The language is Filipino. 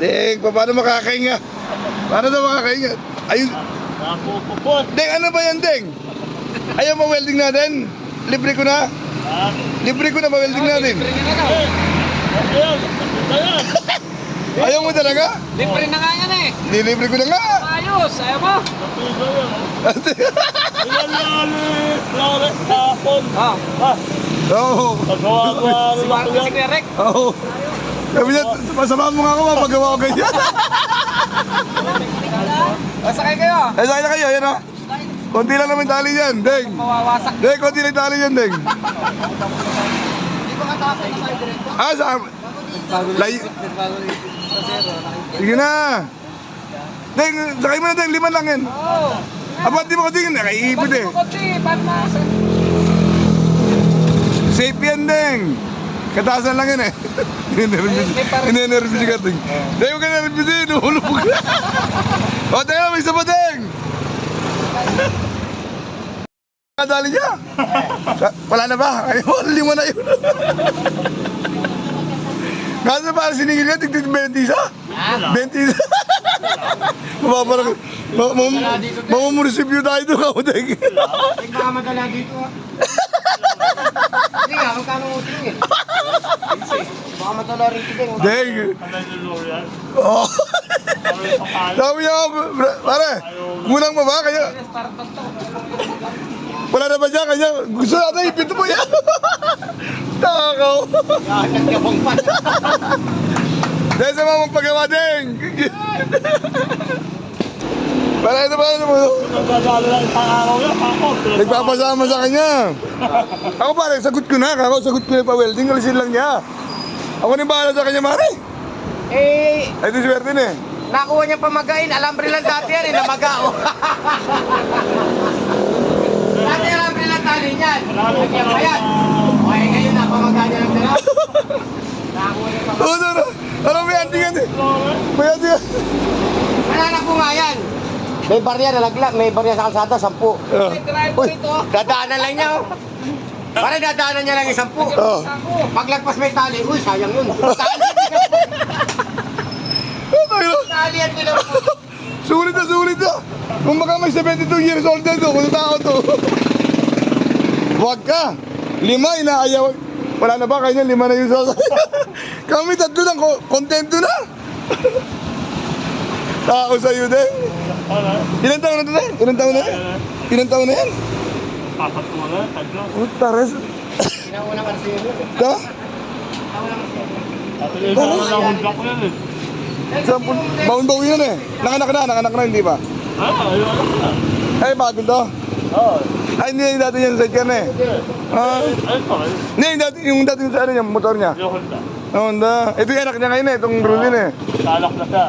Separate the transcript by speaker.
Speaker 1: Deng, paano makakahinga? Paano na makakahinga? Ayun.
Speaker 2: Nakupupot.
Speaker 1: Deng, ano ba yan, Deng? Ayaw ma-welding natin? Libre ko na. Libre ko na ma-welding natin.
Speaker 2: Ayan, ayan.
Speaker 1: Ayaw mo talaga?
Speaker 3: Libre na nga yan eh.
Speaker 1: Nilibre ko na nga.
Speaker 3: Ayos, ayaw mo?
Speaker 2: Flores, hapon.
Speaker 3: Ah,
Speaker 1: Oo.
Speaker 2: Pagawa-gawa
Speaker 3: si Marco si Kerek.
Speaker 1: Oo. Sabi niya, masamahan mo nga ako, mapagawa ko ganyan.
Speaker 3: Sakay kayo.
Speaker 1: Eh, sakay na kayo, yan o. Konti lang naman tali yan, Deng.
Speaker 3: Mawawasak.
Speaker 1: Deng, konti lang tali yan, Deng. Ah, sa... Lay... Sige na. Deng, sakay mo na, Deng. 5 lang yan.
Speaker 3: Oo.
Speaker 1: Aba, di mo ko tingin. Nakaipit eh.
Speaker 3: Kunti, paano masan?
Speaker 1: Safe yan, Deng. Katasan lang yan eh. Ninenervous ka, Deng. Deng, huwag ka nervous eh. Nuhulog ka. O, teka, may isa pa, Deng. Kadali niya. Wala na ba? Ay, 5 na yun. Kaso para sinigil niya, tigtit 20 isa? 20 isa? Mapaparang, mamumunisipyo tayo doon ako, Deng.
Speaker 3: Baka madala dito ah. Hindi nga, magkano uting eh. Baka madala rito din.
Speaker 1: Deng. Oo. Sabi niya, pare, kulang mo ba? Kaya, wala na ba dyan? Kanya, gusto natin, ipito mo yan. Takaw.
Speaker 3: Nagkabang pa.
Speaker 1: Dahil sa mga paggawa, Deng. Para ito ba? Nagpapasama sa kanya. Ako pare, sagot ko na. Sagot ko na pa welding. Alisin lang niya. Ako na bahala sa kanya, Mare.
Speaker 3: Eh,
Speaker 1: Ay, ito swerte na eh.
Speaker 3: nakuha niya pamagain. Alambre lang dati yan eh, namaga oh. Dati alambre lang tali niyan. Lagyan pa yan. Okay, ngayon na, pamaga niya lang dala. Nakuha niya pamagain.
Speaker 1: Oo, ano? Ano, may antingan eh. May antingan.
Speaker 3: Mananak ko nga yan. May barya nalaglag, may barya sa kalsada, 10. Uy, dadaanan lang niya oh. Para dadaanan niya lang yung 10.
Speaker 1: Oo.
Speaker 3: Paglagpas may tali, uy, sayang yun. Tali. Tali yan din ang puto.
Speaker 1: Sulit na, sulit na. Kung baka may 72 years old na ito, kung tao to. Huwag ka. 5, inaayaw. Wala na ba? Kanya 5 na yung sasaya. Kami 3 lang, kontento na. Tao sa'yo din. Ilan taon na ito, Deng? Ilan taon na yan? Ilan taon na yan? Puta, res.
Speaker 3: Pinauna ka siya yun.
Speaker 1: Ha? Baon-baon yan eh. Nanganak na, hindi ba? Ay, bago to. Ay, hindi yung dati yan sa sidecar na eh. Hindi, yung dati yung sa ano niya, motor niya. Honda. Ito yung anak niya ngayon eh, itong Brulin eh.
Speaker 2: Talak na siya.